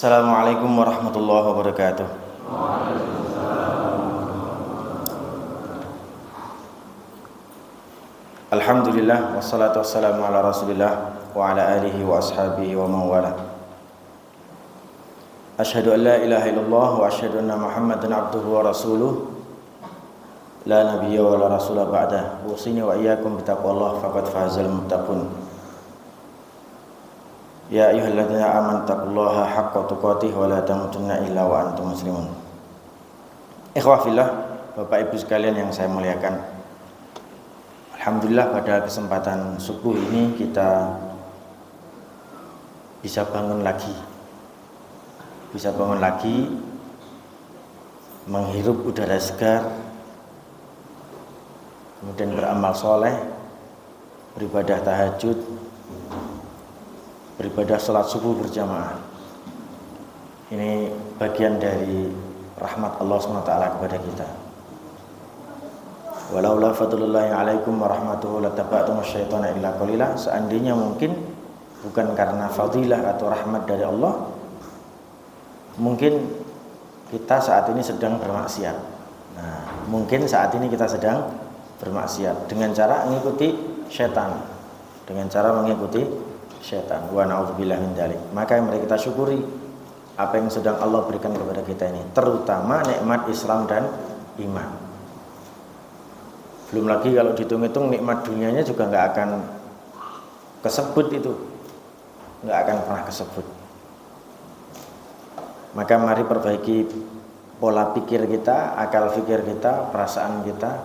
Assalamualaikum warahmatullahi wabarakatuh. Alhamdulillah wassalatu wassalamu ala Rasulillah wa ala alihi wa ashabihi wa mawala. Asyhadu an la ilaha illallah wa asyhadu anna Muhammadan abduhu wa rasuluh. La nabiyya wa la rasula ba'dah. Usini wa iyyakum bittaqwallah faqad fazal muttaqun. Ya ayyuhalladzina amanu taqullaha haqqa tuqatih wa la tamutunna illa wa antum muslimun. Ikhwah fillah, Bapak Ibu sekalian yang saya muliakan. Alhamdulillah pada kesempatan subuh ini kita bisa bangun lagi. Bisa bangun lagi menghirup udara segar, kemudian beramal soleh, beribadah tahajud, beribadah sholat subuh berjamaah. Ini bagian dari rahmat Allah SWT kepada kita. Walaula fadlullahi alaikum warahmatuhu lataba'tum asyaitana illa qalila. Seandainya mungkin bukan karena fadilah atau rahmat dari Allah, mungkin kita saat ini sedang bermaksiat. Nah, mungkin saat ini kita sedang bermaksiat dengan cara mengikuti syaitan, dengan cara mengikuti syaitan. Wa na'udzubillah min dzalik. Maka yang mari kita syukuri apa yang sedang Allah berikan kepada kita ini, terutama nikmat Islam dan iman. Belum lagi kalau dihitung-hitung nikmat dunianya juga nggak akan kesebut itu, nggak akan pernah kesebut. Maka mari perbaiki pola pikir kita, akal pikir kita, perasaan kita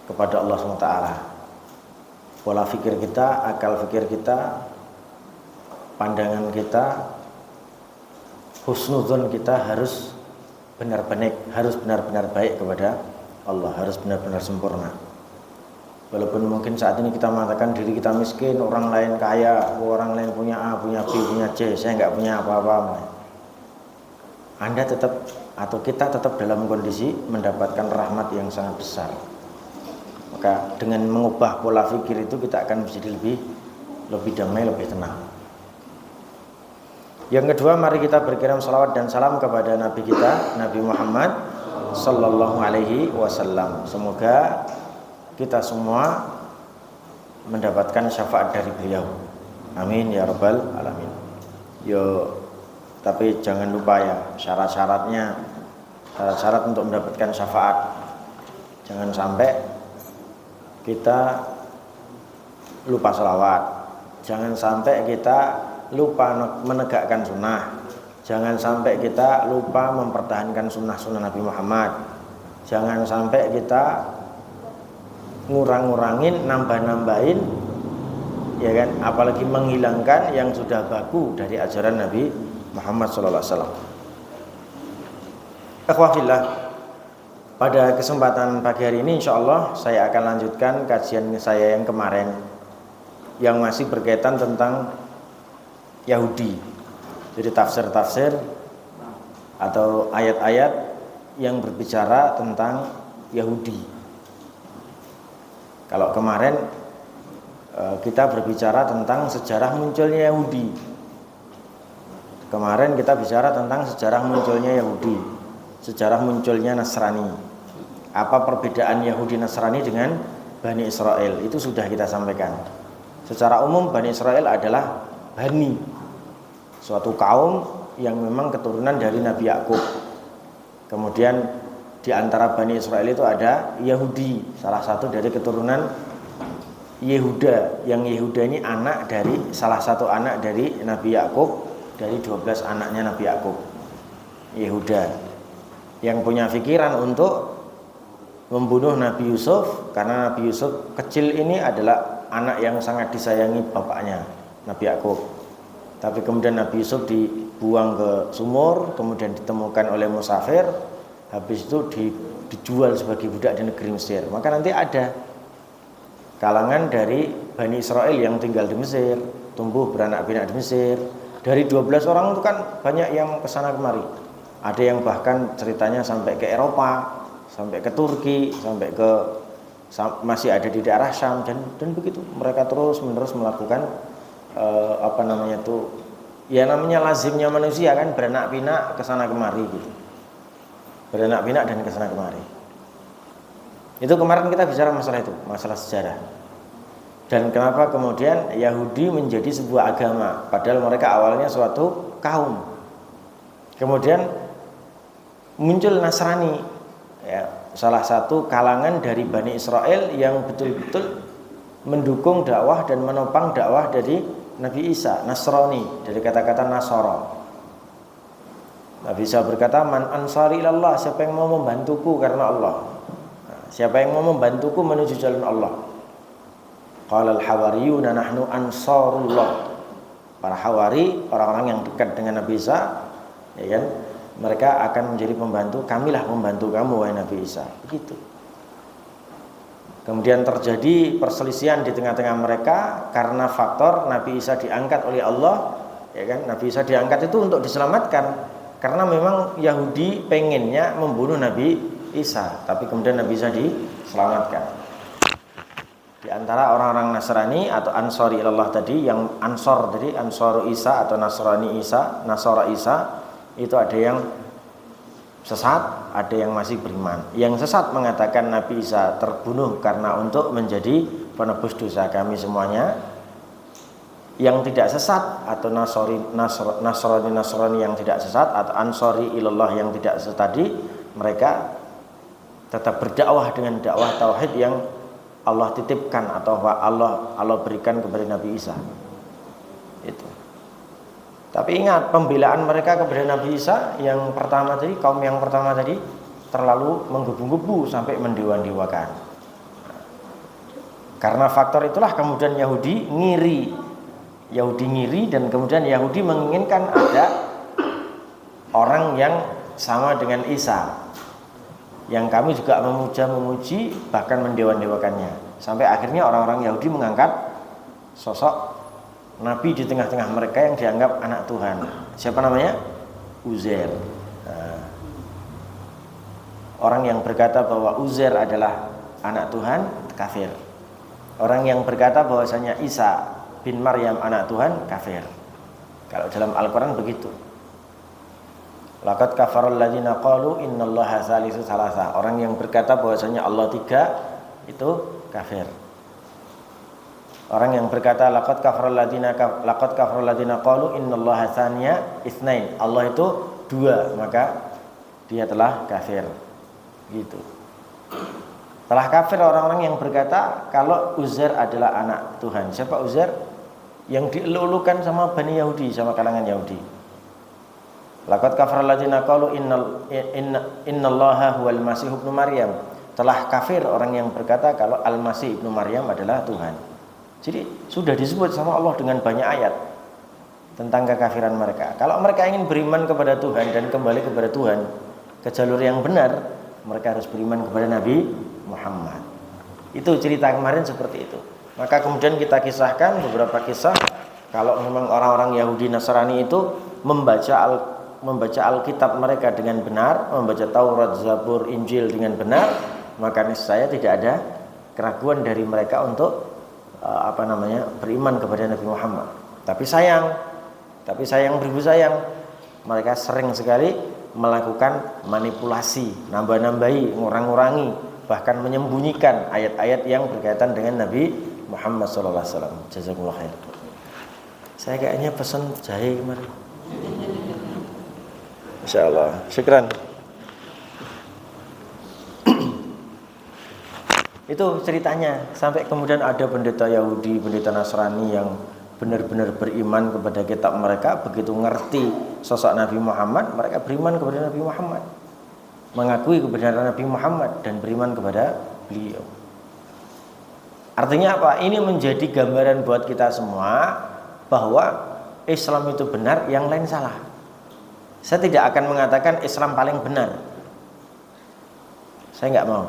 kepada Allah SWT. Pola pikir kita, akal pikir kita, pandangan kita, husnudzon kita harus benar-benar baik kepada Allah, harus benar-benar sempurna. Walaupun mungkin saat ini kita mengatakan diri kita miskin, orang lain kaya, orang lain punya A, punya B, punya C, saya nggak punya apa-apa. Anda tetap atau kita tetap dalam kondisi mendapatkan rahmat yang sangat besar. Maka dengan mengubah pola pikir itu kita akan menjadi lebih damai, lebih tenang. Yang kedua, mari kita berkirim salawat dan salam kepada Nabi kita, Nabi Muhammad sallallahu alaihi wasallam. Semoga kita semua mendapatkan syafaat dari beliau. Amin ya rabbal alamin. Tapi jangan lupa ya syarat-syarat untuk mendapatkan syafaat. Jangan sampai kita lupa sholawat, jangan sampai kita lupa menegakkan sunnah, jangan sampai kita lupa mempertahankan sunnah-sunnah Nabi Muhammad, jangan sampai kita ngurang-ngurangin, nambah-nambahin, ya kan? Apalagi menghilangkan yang sudah baku dari ajaran Nabi Muhammad SAW. Ikhwah fillah, pada kesempatan pagi hari ini insyaallah saya akan lanjutkan kajian saya yang kemarin yang masih berkaitan tentang Yahudi. Jadi tafsir-tafsir atau ayat-ayat yang berbicara tentang Yahudi. Kalau kemarin kita berbicara tentang sejarah munculnya Yahudi. Kemarin kita bicara tentang sejarah munculnya Yahudi, sejarah munculnya Nasrani. Apa perbedaan Yahudi Nasrani dengan Bani Israel? Itu sudah kita sampaikan. Secara umum Bani Israel adalah Bani, suatu kaum yang memang keturunan dari Nabi Yakub. Kemudian di antara Bani Israel itu ada Yahudi, salah satu dari keturunan Yehuda. Yang Yehuda ini anak dari salah satu anak dari Nabi Yakub, dari 12 anaknya Nabi Yakub. Yehuda yang punya pikiran untuk membunuh Nabi Yusuf, karena Nabi Yusuf kecil ini adalah anak yang sangat disayangi bapaknya Nabi Yakub. Tapi kemudian Nabi Yusuf dibuang ke sumur, kemudian ditemukan oleh musafir, habis itu dijual sebagai budak di negeri Mesir. Maka nanti ada kalangan dari Bani Israel yang tinggal di Mesir, tumbuh beranak pinak di Mesir. Dari 12 orang itu kan banyak yang kesana kemari. Ada yang bahkan ceritanya sampai ke Eropa, sampai ke Turki, sampai ke masih ada di daerah Syam dan begitu. Mereka terus menerus melakukan Ya namanya lazimnya manusia kan, beranak pinak kesana kemari gitu. Beranak pinak dan kesana kemari. Itu kemarin kita bicara masalah itu, masalah sejarah. Dan kenapa kemudian Yahudi menjadi sebuah agama, padahal mereka awalnya suatu kaum. Kemudian muncul Nasrani, ya, salah satu kalangan dari Bani Israel yang betul-betul mendukung dakwah dan menopang dakwah dari Nabi Isa, Nasrani, dari kata-kata Nasara. Nabi Isa berkata, "Man ansari ilallah," siapa yang mau membantuku karena Allah. Siapa yang mau membantuku menuju jalan Allah. Qala al-hawariyuna nahnu ansarullah. Para hawari, orang-orang yang dekat dengan Nabi Isa, ya kan? Mereka akan menjadi pembantu, kamilah membantu kamu wahai Nabi Isa. Begitu. Kemudian terjadi perselisihan di tengah-tengah mereka karena faktor Nabi Isa diangkat oleh Allah, ya kan? Nabi Isa diangkat itu untuk diselamatkan karena memang Yahudi pengennya membunuh Nabi Isa, tapi kemudian Nabi Isa diselamatkan. Di antara orang-orang Nasrani atau Ansori ilallah tadi, yang Ansor tadi, Ansoru Isa atau Nasrani Isa, Nasara Isa, itu ada yang sesat, ada yang masih beriman. Yang sesat mengatakan Nabi Isa terbunuh karena untuk menjadi penebus dosa kami semuanya. Yang tidak sesat atau Nasrani yang tidak sesat atau Ansori ilallah yang tidak sesat tadi, mereka tetap berdakwah dengan dakwah tauhid yang Allah titipkan atau Allah berikan kepada Nabi Isa. Itu. Tapi ingat, pembelaan mereka kepada Nabi Isa yang pertama tadi, kaum yang pertama tadi terlalu menggebu-gebu sampai mendewa-dewakan. Karena faktor itulah kemudian Yahudi ngiri dan kemudian Yahudi menginginkan ada orang yang sama dengan Isa, yang kami juga memuji bahkan mendewa-dewakannya. Sampai akhirnya orang-orang Yahudi mengangkat sosok Nabi di tengah-tengah mereka yang dianggap anak Tuhan. Siapa namanya? Uzair. Nah, orang yang berkata bahwa Uzair adalah anak Tuhan, kafir. Orang yang berkata bahwasanya Isa bin Maryam anak Tuhan, kafir. Kalau dalam Al-Quran begitu. Laqad kafarul ladzina qalu innallaha salisu salasa. Orang yang berkata bahwasanya Allah tiga itu kafir. Orang yang berkata laqad kafarul ladzina qalu innallaha tsaniya itsnain. Allah itu dua, maka dia telah kafir. Gitu. Telah kafir orang-orang yang berkata kalau Uzair adalah anak Tuhan. Siapa Uzair? Yang dielulukan sama Bani Yahudi, sama kalangan Yahudi. Laqad kafarul ladzina qalu innallaha huwal masih ibnu Maryam. Telah kafir orang yang berkata kalau Al-Masih ibnu Maryam adalah Tuhan. Jadi sudah disebut sama Allah dengan banyak ayat tentang kekafiran mereka. Kalau mereka ingin beriman kepada Tuhan dan kembali kepada Tuhan ke jalur yang benar, mereka harus beriman kepada Nabi Muhammad. Itu cerita kemarin seperti itu. Maka kemudian kita kisahkan beberapa kisah kalau memang orang-orang Yahudi Nasrani itu membaca Alkitab mereka dengan benar, membaca Taurat, Zabur, Injil dengan benar, maka niscaya tidak ada keraguan dari mereka untuk beriman kepada Nabi Muhammad. Tapi sayang beribu sayang, mereka sering sekali melakukan manipulasi, nambah-nambahi, ngurang-ngurangi, bahkan menyembunyikan ayat-ayat yang berkaitan dengan Nabi Muhammad SAW. Jazakumullah khair. Saya kayaknya pesan jahe kemarin. Insyaallah. Syukran. Itu ceritanya, sampai kemudian ada pendeta Yahudi, pendeta Nasrani yang benar-benar beriman kepada kitab mereka. Begitu ngerti sosok Nabi Muhammad, mereka beriman kepada Nabi Muhammad, mengakui kebenaran Nabi Muhammad dan beriman kepada beliau. Artinya apa? Ini menjadi gambaran buat kita semua bahwa Islam itu benar, yang lain salah. Saya tidak akan mengatakan Islam paling benar. Saya nggak mau.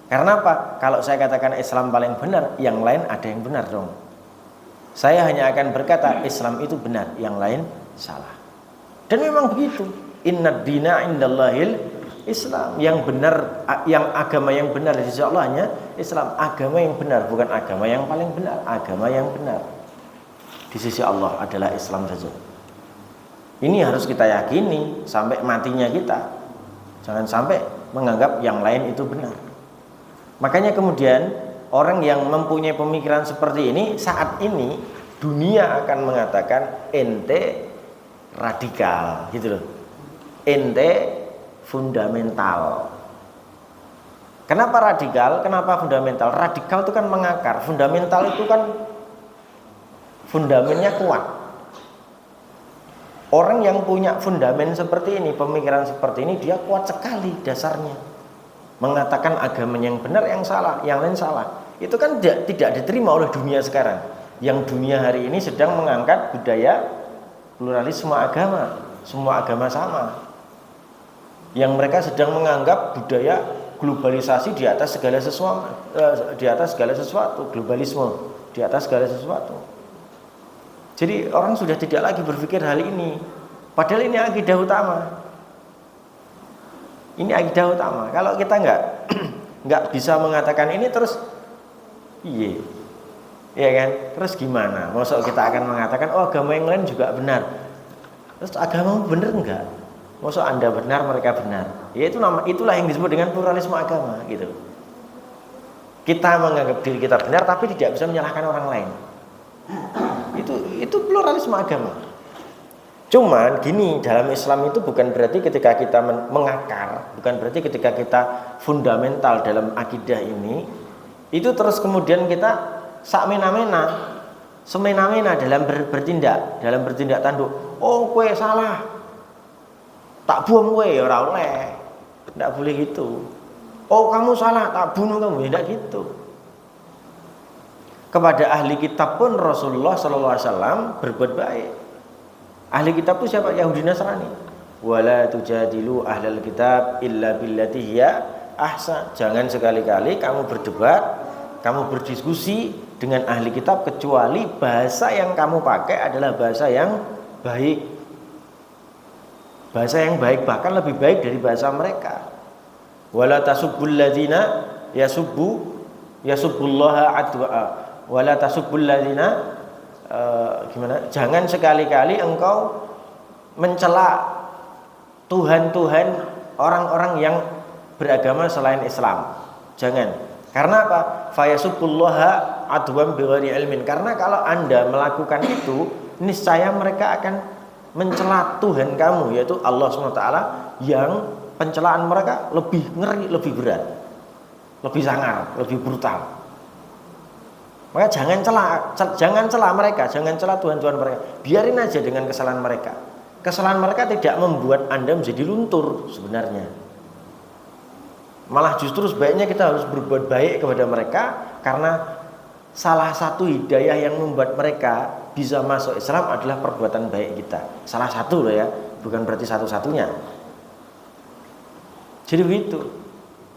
Karena apa? Kalau saya katakan Islam paling benar, yang lain ada yang benar dong. Saya hanya akan berkata Islam itu benar, yang lain salah. Dan memang begitu. Innad dina indallahil Islam. Yang benar, yang agama yang benar di sisi Allah hanya Islam. Agama yang benar, bukan agama yang paling benar. Agama yang benar di sisi Allah adalah Islam saja. Ini harus kita yakini sampai matinya kita. Jangan sampai menganggap yang lain itu benar. Makanya kemudian orang yang mempunyai pemikiran seperti ini, saat ini dunia akan mengatakan ente radikal, gitu loh. Ente fundamental. Kenapa radikal? Kenapa fundamental? Radikal itu kan mengakar, fundamental itu kan fundamennya kuat. Orang yang punya fundamen seperti ini, pemikiran seperti ini, dia kuat sekali dasarnya. Mengatakan agama yang benar, yang salah, yang lain salah. Itu kan tidak diterima oleh dunia sekarang. Yang dunia hari ini sedang mengangkat budaya pluralisme agama. Semua agama sama. Yang mereka sedang menganggap budaya globalisasi di atas segala sesuatu, globalisme di atas segala sesuatu. Jadi orang sudah tidak lagi berpikir hal ini. Padahal ini akidah utama. Ini akidah utama. Kalau kita nggak bisa mengatakan ini terus, iya kan? Terus gimana? Maksud kita akan mengatakan, oh agama yang lain juga benar. Terus agamamu benar enggak? Maksud Anda benar, mereka benar. Ya itulah yang disebut dengan pluralisme agama, gitu. Kita menganggap diri kita benar, tapi tidak bisa menyalahkan orang lain. Itu pluralisme agama. Cuman gini, dalam Islam itu bukan berarti ketika kita mengakar, bukan berarti ketika kita fundamental dalam akidah ini, itu terus kemudian kita semena-mena dalam bertindak tanduk. Oh, kowe salah, tak buang kowe ora oleh. Tidak boleh gitu. Oh, kamu salah, tak bunuh kamu. Tidak gitu. Kepada ahli kitab pun Rasulullah SAW berbuat baik. Ahli kitab itu siapa? Yahudi Nasrani. Wala tujadilu ahlal kitab illa billati hiya ahsan. Jangan sekali-kali kamu berdebat, kamu berdiskusi dengan ahli kitab kecuali bahasa yang kamu pakai adalah bahasa yang baik. Bahasa yang baik, bahkan lebih baik dari bahasa mereka. Wala tasubbul ladzina yasubbullaha adwa. Wala tasubbul ladzina jangan sekali-kali engkau mencela tuhan-tuhan orang-orang yang beragama selain Islam. Jangan. Karena apa? Fayasubbullaha adwan bighairi ilmin. Karena kalau Anda melakukan itu, niscaya mereka akan mencela Tuhan kamu, yaitu Allah SWT, yang pencelaan mereka lebih ngeri, lebih berat, lebih sangar, lebih brutal. Maka jangan cela mereka, jangan cela Tuhan-Tuhan mereka. Biarin aja dengan kesalahan mereka. Kesalahan mereka tidak membuat Anda menjadi luntur sebenarnya. Malah justru sebaiknya kita harus berbuat baik kepada mereka, karena salah satu hidayah yang membuat mereka bisa masuk Islam adalah perbuatan baik kita. Salah satu loh ya, bukan berarti satu-satunya. Jadi begitu.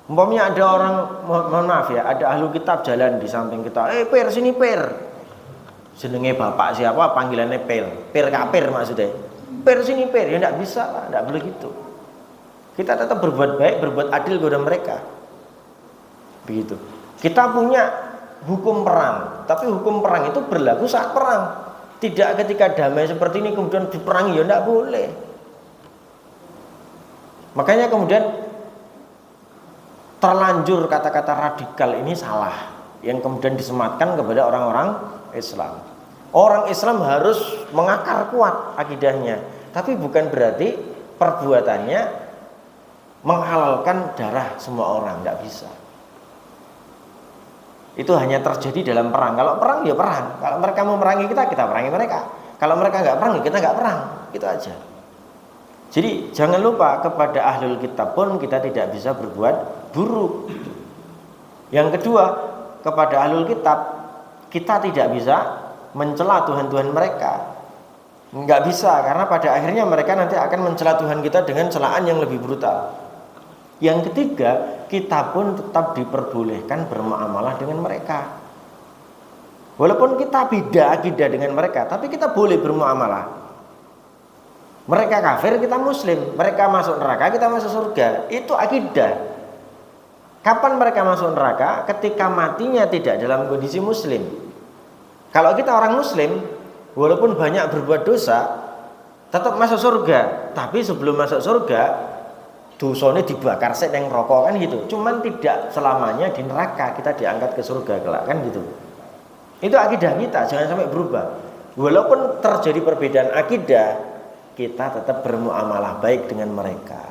Umpamanya ada orang, mohon maaf ya, ada ahlu kitab jalan di samping kita. Per sini per. Jenenge bapak siapa, panggilannya per kafir maksudnya. Per sini per, ya enggak bisa lah, enggak boleh gitu. Kita tetap berbuat baik, berbuat adil kepada mereka. Begitu. Kita punya hukum perang, tapi hukum perang itu berlaku saat perang. Tidak ketika damai seperti ini kemudian diperangi, ya enggak boleh. Makanya kemudian terlanjur kata-kata radikal ini salah, yang kemudian disematkan kepada orang-orang Islam. Orang Islam harus mengakar kuat akidahnya, tapi bukan berarti perbuatannya menghalalkan darah semua orang, tidak bisa. Itu hanya terjadi dalam perang. Kalau perang ya perang. Kalau mereka mau merangi kita, kita perangi mereka. Kalau mereka nggak perang, ya kita nggak perang. Itu aja. Jadi jangan lupa, kepada ahlul kitab pun kita tidak bisa berbuat buruk. Yang kedua, kepada ahlul kitab kita tidak bisa mencela Tuhan-Tuhan mereka. Nggak bisa, karena pada akhirnya mereka nanti akan mencela Tuhan kita dengan celaan yang lebih brutal. Yang ketiga, kita pun tetap diperbolehkan bermuamalah dengan mereka. Walaupun kita beda akidah dengan mereka, tapi kita boleh bermuamalah. Mereka kafir, kita muslim. Mereka masuk neraka, kita masuk surga. Itu akidah. Kapan mereka masuk neraka? Ketika matinya tidak dalam kondisi muslim. Kalau kita orang muslim, walaupun banyak berbuat dosa, tetap masuk surga. Tapi sebelum masuk surga, dosanya dibakar sik neng rokok kan gitu. Cuman tidak selamanya di neraka, kita diangkat ke surga kelak kan gitu. Itu akidah kita, jangan sampai berubah. Walaupun terjadi perbedaan akidah, kita tetap bermuamalah baik dengan mereka.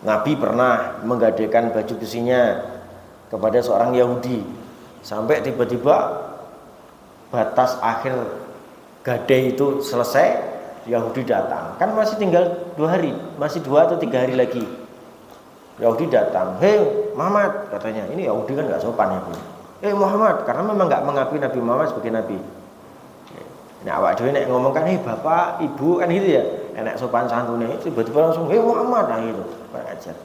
Nabi pernah menggadaikan baju besinya kepada seorang Yahudi, sampai tiba-tiba batas akhir gadai itu selesai, Yahudi datang. Kan masih tinggal 2 hari, masih 2 atau 3 hari lagi. Yahudi datang, "Hei Muhammad," katanya. Ini Yahudi kan nggak sopan ya, Bu. "Hei Muhammad," karena memang nggak mengakui Nabi Muhammad sebagai nabi. Nah, awak dhewe nek ngomong kan, "Hei Bapak, Ibu," kan gitu ya. Enak sopan santune, tiba-tiba langsung, "Hei Muhammad," nah gitu. Kurang ajar.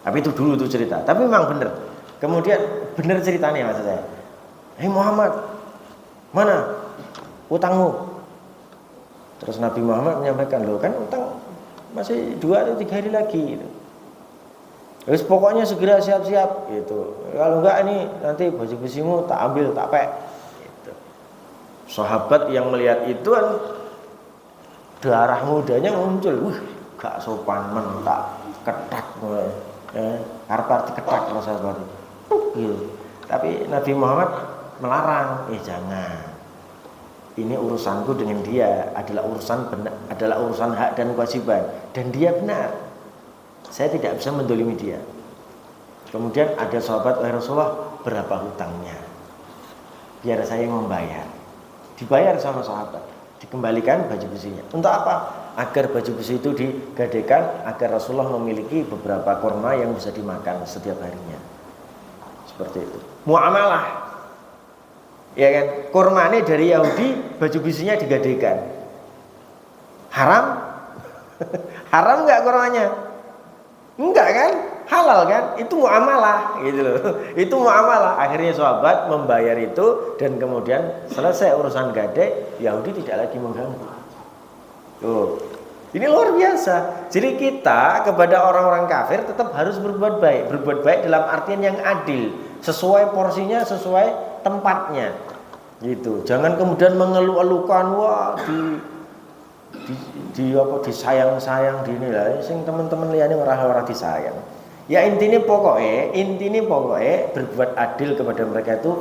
Tapi itu dulu tuh cerita. Tapi memang benar. Kemudian benar ceritanya maksud saya. "Hei Muhammad, mana utangmu?" Terus Nabi Muhammad menyampaikan, "Loh kan utang masih 2 atau 3 hari lagi gitu. Terus pokoknya segera siap-siap gitu. Kalau enggak ini nanti baju besimu tak ambil, tak pek." Gitu. Sahabat yang melihat itu kan darah mudanya muncul. Gak sopan men tak ketak mulai. Harpa ketak kalau sahabat itu. Gitu. Tapi Nabi Muhammad melarang, jangan. Ini urusanku dengan dia, adalah urusan hak dan kewajiban, dan dia benar. Saya tidak bisa mendolimi dia. Kemudian ada sahabat, "Wahai Rasulullah, berapa hutangnya? Biar saya yang membayar." Dibayar sama sahabat, dikembalikan baju besinya. Untuk apa? Agar baju besi itu digadaikan, agar Rasulullah memiliki beberapa kurma yang bisa dimakan setiap harinya. Seperti itu. Muamalah. Ya kan? Kurma ini dari Yahudi, baju besinya digadaikan. Haram? Haram enggak kurmanya? Enggak kan? Halal kan? Itu muamalah gitu loh. Itu muamalah. Akhirnya sahabat membayar itu, dan kemudian selesai urusan gadai, Yahudi tidak lagi mengganggu. Tuh. Ini luar biasa. Jadi kita kepada orang-orang kafir tetap harus berbuat baik. Berbuat baik dalam artian yang adil, sesuai porsinya, sesuai tempatnya. Gitu. Jangan kemudian mengeluh-elukan, wah disayang-sayang dini lah. Sing teman-teman liyane ora disayang. Ya intine pokoknya berbuat adil kepada mereka itu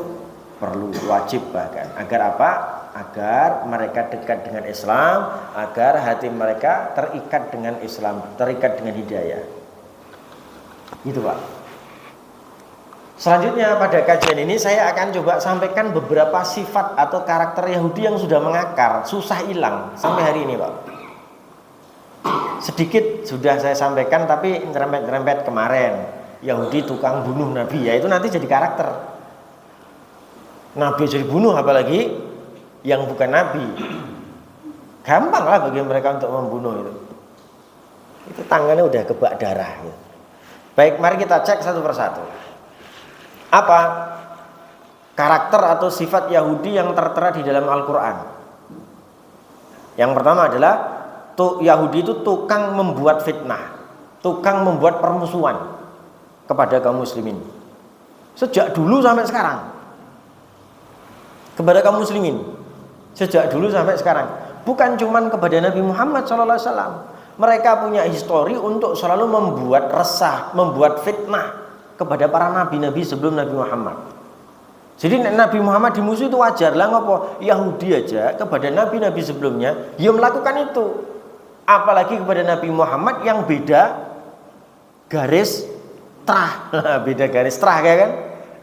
perlu, wajib bahkan. Agar apa? Agar mereka dekat dengan Islam, agar hati mereka terikat dengan Islam, terikat dengan hidayah. Gitu Pak. Selanjutnya pada kajian ini saya akan coba sampaikan beberapa sifat atau karakter Yahudi yang sudah mengakar, susah hilang sampai hari ini Pak. Sedikit sudah saya sampaikan, tapi nyerempet-nyerempet kemarin. Yahudi tukang bunuh Nabi, ya itu nanti jadi karakter. Nabi jadi bunuh, apalagi yang bukan Nabi. Gampang lah bagi mereka untuk membunuh itu. Itu tangannya udah kebak darah gitu. Baik, mari kita cek satu persatu. Apa karakter atau sifat Yahudi yang tertera di dalam Al-Quran? Yang pertama adalah Yahudi itu tukang membuat fitnah, tukang membuat permusuhan kepada kaum muslimin. Sejak dulu sampai sekarang. Kepada kaum muslimin. Sejak dulu sampai sekarang. Bukan cuma kepada Nabi Muhammad SAW. Mereka punya histori untuk selalu membuat resah, membuat fitnah kepada para nabi-nabi sebelum Nabi Muhammad. Jadi Nabi Muhammad dimusuhi itu wajar lah. Ngopo Yahudi aja kepada nabi-nabi sebelumnya dia melakukan itu. Apalagi kepada Nabi Muhammad yang beda garis trah. Beda garis trah kan?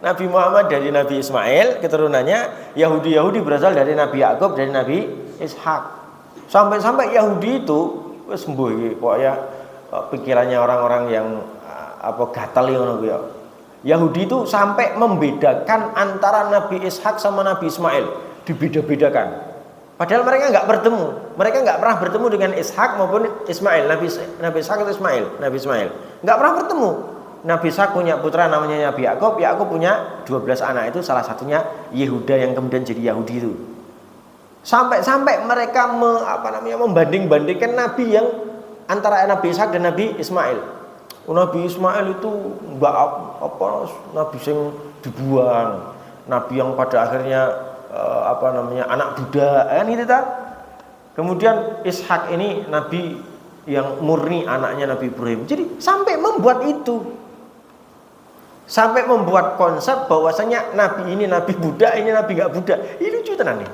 Nabi Muhammad dari Nabi Ismail keturunannya, Yahudi berasal dari Nabi Yakub, dari Nabi Ishak. Sampai Yahudi itu sembuh iki pokoknya pikirannya orang-orang yang gatal ngono ya. Yahudi itu sampai membedakan antara Nabi Ishak sama Nabi Ismail, dibeda-bedakan. Padahal mereka enggak bertemu. Mereka enggak pernah bertemu dengan Ishak maupun Ismail, Nabi Ishak atau Nabi Ismail. Enggak pernah bertemu. Nabi Ishak punya putra namanya Nabi Yakub punya 12 anak, itu salah satunya Yehuda yang kemudian jadi Yahudi itu. Sampai mereka membanding-bandingkan nabi yang antara Nabi Ishak dan Nabi Ismail. Nabi Ismail itu nabi yang dibuang, nabi yang pada akhirnya anak budak kan gitu ta. Kemudian Ishak ini nabi yang murni, anaknya Nabi Ibrahim. Jadi sampai membuat itu, sampai membuat konsep bahwasanya nabi ini nabi Buddha, ini nabi gak Buddha. Ini lucu tenan nih.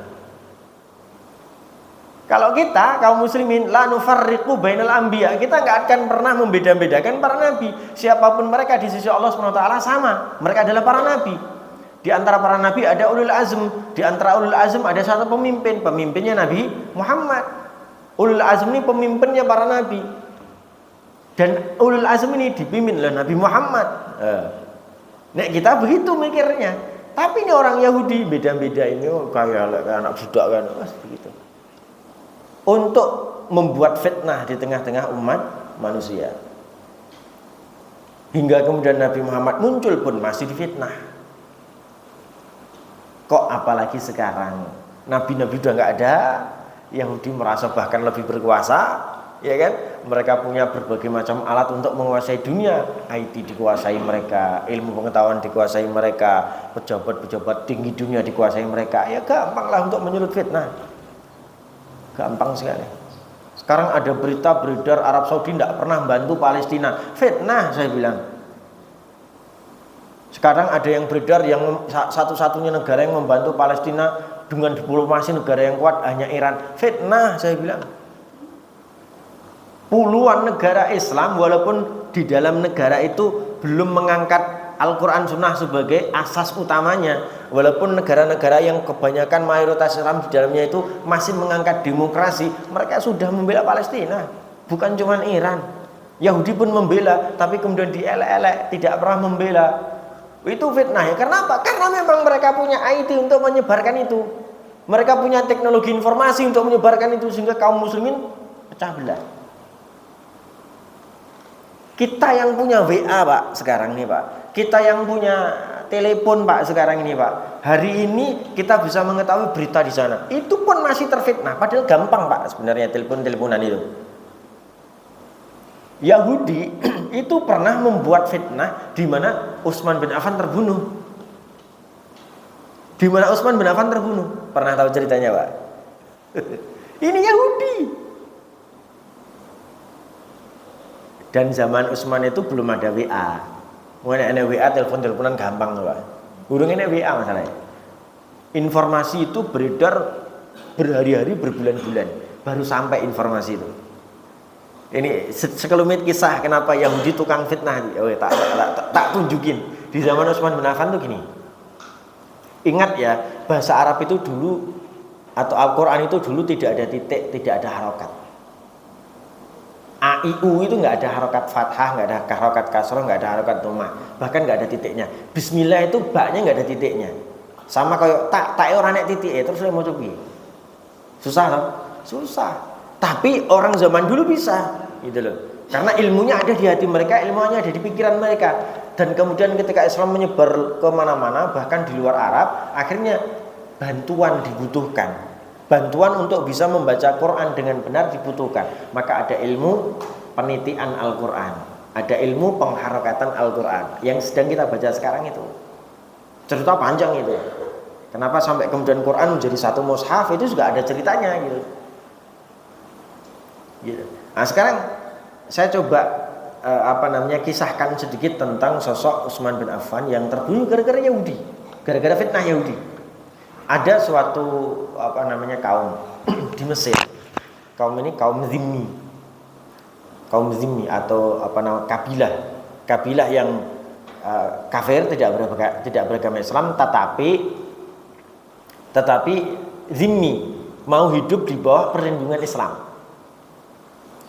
Kalau kita kaum muslimin la nufarriqu bainal anbiya, kita nggak akan pernah membeda-bedakan para nabi. Siapapun mereka di sisi Allah Subhanahu wa taala sama. Mereka adalah para nabi. Di antara para nabi ada ulul azm. Di antara ulul azm ada satu pemimpin, pemimpinnya Nabi Muhammad. Ulul azm ini pemimpinnya para nabi. Dan ulul azm ini dipimpin oleh Nabi Muhammad. Nek kita begitu mikirnya. Tapi ini orang Yahudi beda-beda ini kayak anak budak kan, begitu. Untuk membuat fitnah di tengah-tengah umat manusia. Hingga kemudian Nabi Muhammad muncul pun masih difitnah. Kok apalagi sekarang nabi-nabi udah nggak ada, Yahudi merasa bahkan lebih berkuasa, ya kan? Mereka punya berbagai macam alat untuk menguasai dunia. IT dikuasai mereka, ilmu pengetahuan dikuasai mereka, pejabat-pejabat tinggi dunia dikuasai mereka. Ya gampang lah untuk menyulut fitnah. Gampang sekali. Sekarang ada berita beredar Arab Saudi tidak pernah bantu Palestina. Fitnah saya bilang. Sekarang ada yang beredar yang satu-satunya negara yang membantu Palestina dengan diplomasi negara yang kuat hanya Iran. Fitnah saya bilang. Puluhan negara Islam walaupun di dalam negara itu belum mengangkat Al-Quran Sunnah sebagai asas utamanya, walaupun negara-negara yang kebanyakan mayoritas Islam di dalamnya itu masih mengangkat demokrasi, mereka sudah membela Palestina, bukan cuma Iran. Yahudi pun membela, tapi kemudian dielek-elek, tidak pernah membela. Itu fitnah ya. Karena apa? Karena memang mereka punya IT untuk menyebarkan itu, mereka punya teknologi informasi untuk menyebarkan itu, sehingga kaum muslimin pecah belah. Kita yang punya WA Pak sekarang nih Pak, kita yang punya telepon Pak sekarang ini Pak, hari ini kita bisa mengetahui berita di sana. Itu pun masih terfitnah, padahal gampang Pak sebenarnya teleponan itu. Yahudi itu pernah membuat fitnah di mana Utsman bin Affan terbunuh. Di mana Utsman bin Affan terbunuh? Pernah tahu ceritanya Pak? Ini Yahudi. Dan zaman Utsman itu belum ada WA. Mulai ada WA, telepon-teleponan gampang tuh Pak. Burung ini WA masalahnya. Informasi itu beredar berhari-hari, berbulan-bulan, baru sampai informasi itu. Ini sekelumit kisah kenapa Yahudi tukang fitnah. Oh, tak tunjukin. Di zaman Utsman bin Affan tuh gini. Ingat ya, bahasa Arab itu dulu atau Al-Quran itu dulu tidak ada titik, tidak ada harokat. AIU itu nggak ada harokat fathah, nggak ada harokat kasroh, nggak ada harokat dhammah, bahkan nggak ada titiknya. Bismillah itu baknya nggak ada titiknya. Sama kayak tak orang nek titik terus saya mau coba. Susah kan? Susah. Tapi orang zaman dulu bisa, gitu loh. Karena ilmunya ada di hati mereka, ilmunya ada di pikiran mereka. Dan kemudian ketika Islam menyebar kemana-mana, bahkan di luar Arab, akhirnya bantuan dibutuhkan. Bantuan untuk bisa membaca Quran dengan benar dibutuhkan. Maka ada ilmu penitian Al-Quran, ada ilmu pengharokatan Al-Quran yang sedang kita baca sekarang itu. Cerita panjang itu. Kenapa sampai kemudian Quran menjadi satu mushaf, itu juga ada ceritanya gitu. Nah sekarang saya coba kisahkan sedikit tentang sosok Utsman bin Affan yang terbunuh gara-gara Yahudi, gara-gara fitnah Yahudi. Ada suatu kaum di Mesir. Kaum ini kaum Zimmi. Kaum Zimmi atau kabilah yang kafir, tidak beragama Islam, tetapi Zimmi, mau hidup di bawah perlindungan Islam.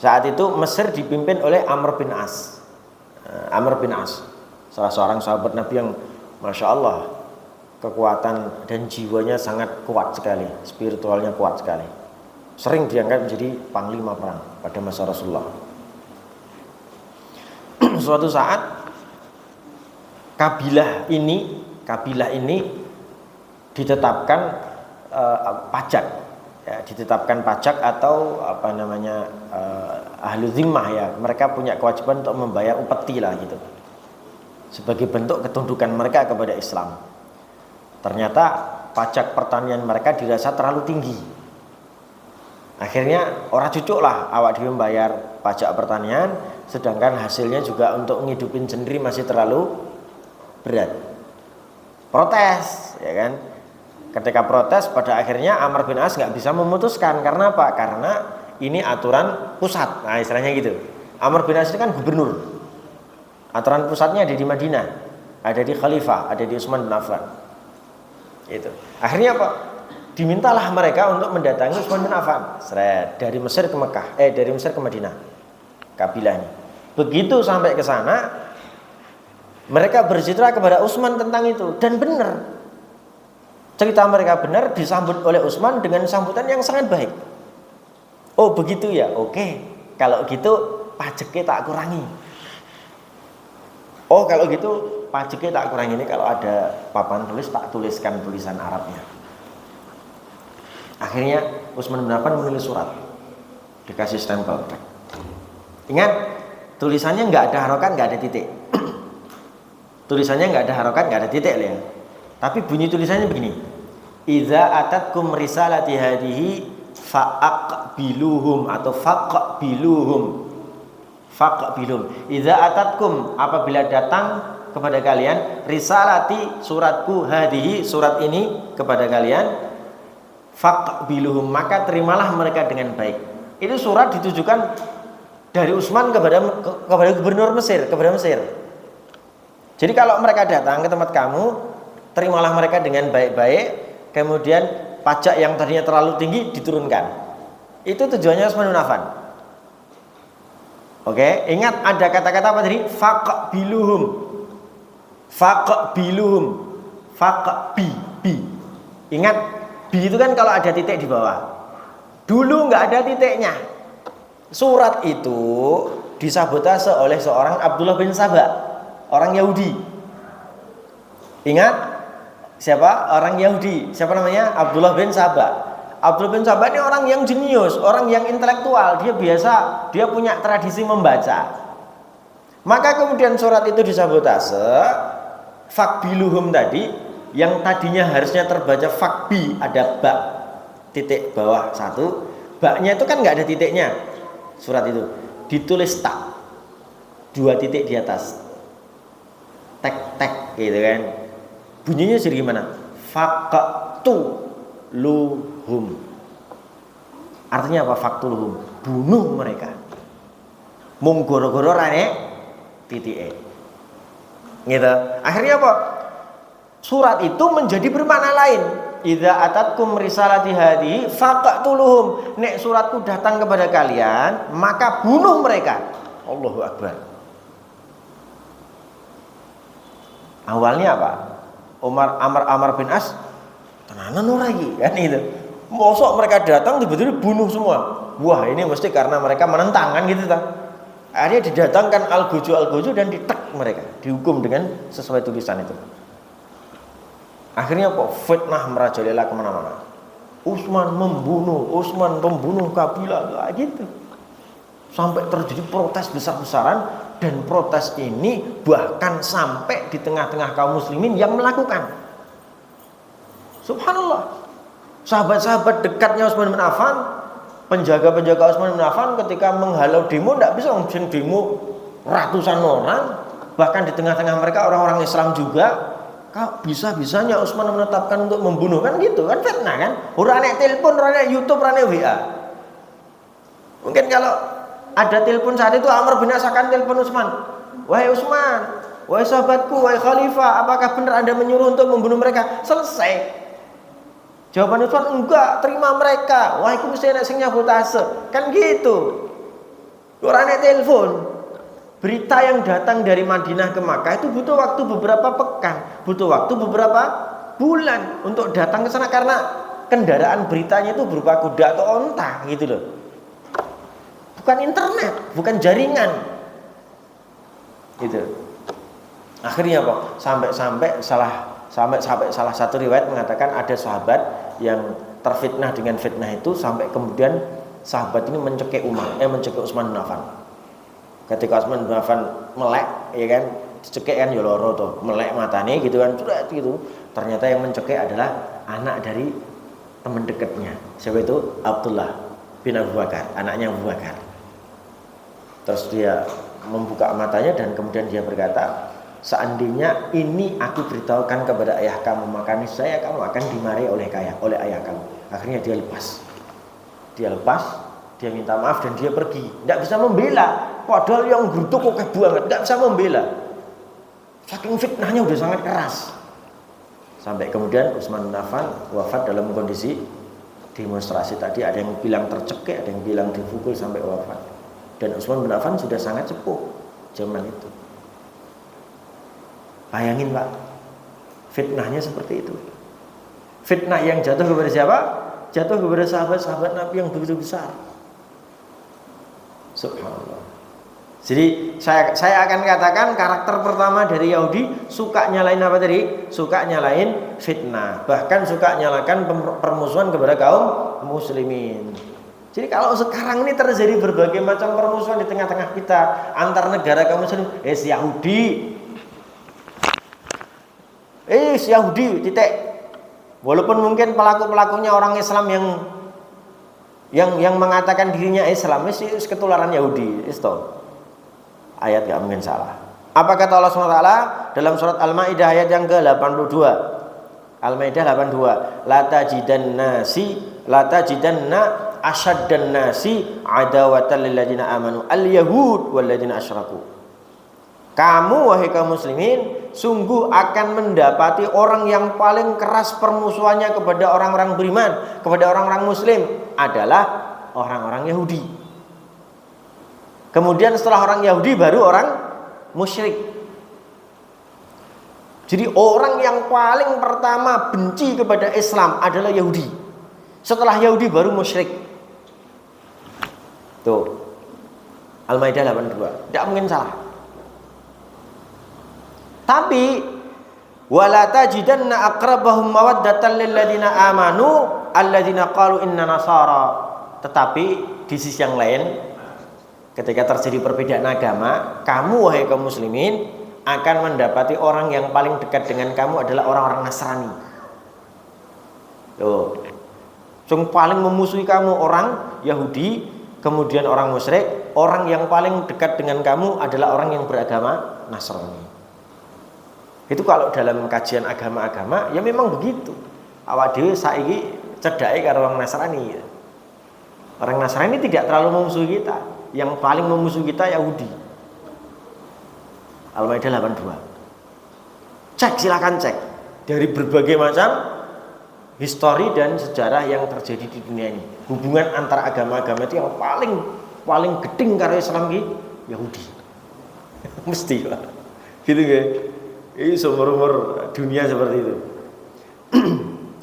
Saat itu Mesir dipimpin oleh Amr bin As. Amr bin As, salah seorang sahabat Nabi yang Masya Allah, kekuatan dan jiwanya sangat kuat sekali, spiritualnya kuat sekali. Sering diangkat menjadi panglima perang pada masa Rasulullah. Suatu saat kabilah ini ditetapkan pajak, ya, ditetapkan pajak atau ahlu zimmah ya. Mereka punya kewajiban untuk membayar upeti lah gitu, sebagai bentuk ketundukan mereka kepada Islam. Ternyata pajak pertanian mereka dirasa terlalu tinggi. Akhirnya orang cucuk lah awak dhewe membayar pajak pertanian, sedangkan hasilnya juga untuk ngidupin sendiri masih terlalu berat. Protes, ya kan? Ketika protes, pada akhirnya Amr bin As nggak bisa memutuskan. Karena apa? Karena ini aturan pusat. Nah, istilahnya gitu. Amr bin As ini kan gubernur. Aturan pusatnya ada di Madinah, ada di Khalifah, ada di Utsman bin Affan. Itu. Akhirnya apa? Dimintalah mereka untuk mendatangi Utsman bin Affan. Seret, dari Mesir ke Mekah, dari Mesir ke Madinah. Kabilahnya. Begitu sampai ke sana, mereka bercerita kepada Utsman tentang itu, dan benar. Cerita mereka benar, disambut oleh Utsman dengan sambutan yang sangat baik. Oh begitu ya, oke. Kalau gitu pajaknya tak kurangi. Oh kalau gitu pajaknya tak kurangi. Ini kalau ada papan tulis tak tuliskan tulisan Arabnya. Akhirnya Utsman bin Affan menulis surat, dikasih stempel. Ingat, tulisannya nggak ada harokat, nggak ada titik. Tulisannya nggak ada harokat, nggak ada titik ya. Tapi bunyi tulisannya begini: Idza atatkum risalati hadihi faqbiluhum atau faqbiluhum. Faqbiluhum. Idza atatkum, apabila datang kepada kalian risalati, suratku, hadihi, surat ini kepada kalian, faqbiluhum, maka terimalah mereka dengan baik. Itu surat ditujukan dari Utsman kepada gubernur Mesir, kepada Mesir. Jadi kalau mereka datang ke tempat kamu, terimalah mereka dengan baik-baik. Kemudian pajak yang tadinya terlalu tinggi diturunkan. Itu tujuannya Utsman bin Affan. Oke, ingat ada kata-kata apa tadi? Faqbiluhum. Faqbiluhum. Bi. Ingat, bi itu kan kalau ada titik di bawah. Dulu nggak ada titiknya. Surat itu disabotase oleh seorang Abdullah bin Saba, orang Yahudi. Ingat? Siapa? Orang Yahudi. Siapa namanya? Abdullah bin Saba. Abdullah bin Saba ini orang yang jenius, orang yang intelektual. Dia punya tradisi membaca. Maka kemudian surat itu disabotase. Faqbiluhum tadi, yang tadinya harusnya terbaca faqbi, ada ba, titik bawah satu. Baknya itu kan nggak ada titiknya. Surat itu ditulis tak, 2 titik di atas. Tek gitu kan. Bunyinya jadi gimana? Faqtuluhum. Artinya apa? Faqtuluhum, bunuh mereka. Mung goro-goro rane titike. Gitu. Akhirnya apa? Surat itu menjadi bermakna lain. Idza atatkum risalati hadi faqtuluhum. Nek suratku datang kepada kalian, maka bunuh mereka. Allahu Akbar. Awalnya apa? Amr bin As tenanan ora iki kan itu. Mosok mereka datang tiba-tiba bunuh semua. Wah, ini mesti karena mereka menentang kan gitu ta. Akhirnya didatangkan Al-Gojo dan ditek mereka, dihukum dengan sesuai tulisan itu. Akhirnya kok fitnah merajalela kemana-mana. Utsman pembunuh kabilah gitu. Sampai terjadi protes besar-besaran, dan protes ini bahkan sampai di tengah-tengah kaum muslimin yang melakukan. Subhanallah. Sahabat-sahabat dekatnya Utsman bin Affan, penjaga-penjaga Utsman bin Affan ketika menghalau demo, tidak bisa mungkin demo ratusan orang, bahkan di tengah-tengah mereka orang-orang Islam juga. Kau bisa-bisanya Utsman menetapkan untuk membunuh, kan gitu kan, fitnah kan. Ora nek telepon, ora nek YouTube, ora nek WA. Mungkin kalau ada telepon saat itu, Amr bin As akan telepon Utsman. Wahai Utsman, wahai sahabatku, wahai khalifah, apakah benar Anda menyuruh untuk membunuh mereka? Selesai. Jawaban Utsman, enggak, terima mereka. Wah, iku mesti nek sing nyabotase. Kan gitu. Ora nek telepon. Berita yang datang dari Madinah ke Makkah itu butuh waktu beberapa pekan, butuh waktu beberapa bulan untuk datang ke sana, karena kendaraan beritanya itu berupa kuda atau onta gitu loh. Bukan internet, bukan jaringan. Gitu. Akhirnya apa? Sampai salah satu riwayat mengatakan ada sahabat yang terfitnah dengan fitnah itu, sampai kemudian sahabat ini mencekik Utsman bin Affan. Ketika Utsman bin Affan melek, ya kan, dicekik kan ya loro tuh, melek matanya gitu kan, gitu. Ternyata yang mencekik adalah anak dari teman dekatnya. Siapa itu? Abdullah bin Abu Bakar, anaknya Abu Bakar. Terus dia membuka matanya dan kemudian dia berkata, seandainya ini aku beritahukan kepada ayah kamu, maka niscaya kamu akan dimarahi oleh ayah kamu. Akhirnya dia lepas, dia minta maaf dan dia pergi. Tidak bisa membela, padahal yang gerutuk oke banget, tidak bisa membela. Saking fitnahnya udah sangat keras. Sampai kemudian Utsman bin Affan wafat dalam kondisi demonstrasi tadi. Ada yang bilang tercekik, ada yang bilang dipukul sampai wafat. Dan Utsman bin Affan sudah sangat sepuh zaman itu. Bayangin Pak, fitnahnya seperti itu. Fitnah yang jatuh kepada siapa? Jatuh kepada sahabat-sahabat Nabi yang begitu besar. Subhanallah. Jadi saya akan katakan karakter pertama dari Yahudi suka nyalain apa tadi? Suka nyalain fitnah. Bahkan suka nyalakan permusuhan kepada kaum muslimin. Jadi kalau sekarang ini terjadi berbagai macam permusuhan di tengah-tengah kita antar negara kaum muslim, Yahudi. Yahudi titik. Walaupun mungkin pelaku-pelakunya orang Islam yang mengatakan dirinya Islam, itu ketularan Yahudi, itu. Ayat gak mungkin salah. Apa kata Allah SWT dalam surat Al-Maidah ayat yang ke-82? Al-Maidah 82. La tajidanna asyaddan nasi adawatan lil ladzina amanu al-yahud wal ladzina asyraku. Kamu wahai kaum muslimin sungguh akan mendapati orang yang paling keras permusuhannya kepada orang-orang beriman, kepada orang-orang muslim adalah orang-orang Yahudi. Kemudian setelah orang Yahudi baru orang musyrik. Jadi orang yang paling pertama benci kepada Islam adalah Yahudi. Setelah Yahudi baru musyrik. Tuh. Al-Maidah 82. Tidak mungkin salah. Tapi wala tajidanna aqrabahum mawaddatan lil ladzina amanu alladzina qalu inna nasara. Tetapi di sisi yang lain, ketika terjadi perbedaan agama, kamu wahai kaum muslimin akan mendapati orang yang paling dekat dengan kamu adalah orang-orang Nasrani. Tuh. Yang paling memusuhi kamu orang Yahudi, kemudian orang musyrik. Orang yang paling dekat dengan kamu adalah orang yang beragama Nasrani. Itu kalau dalam kajian agama-agama ya memang begitu. Awak dhewe saiki cedhake karo orang Nasrani. Orang Nasrani tidak terlalu memusuhi kita. Yang paling memusuhi kita Yahudi. Al-Maidah 82. Silakan cek dari berbagai macam histori dan sejarah yang terjadi di dunia ini. Hubungan antara agama-agama itu yang paling gedeng karo Islam ki Yahudi. Mesti lah. Gitu ya. Ini seumur-umur dunia seperti itu.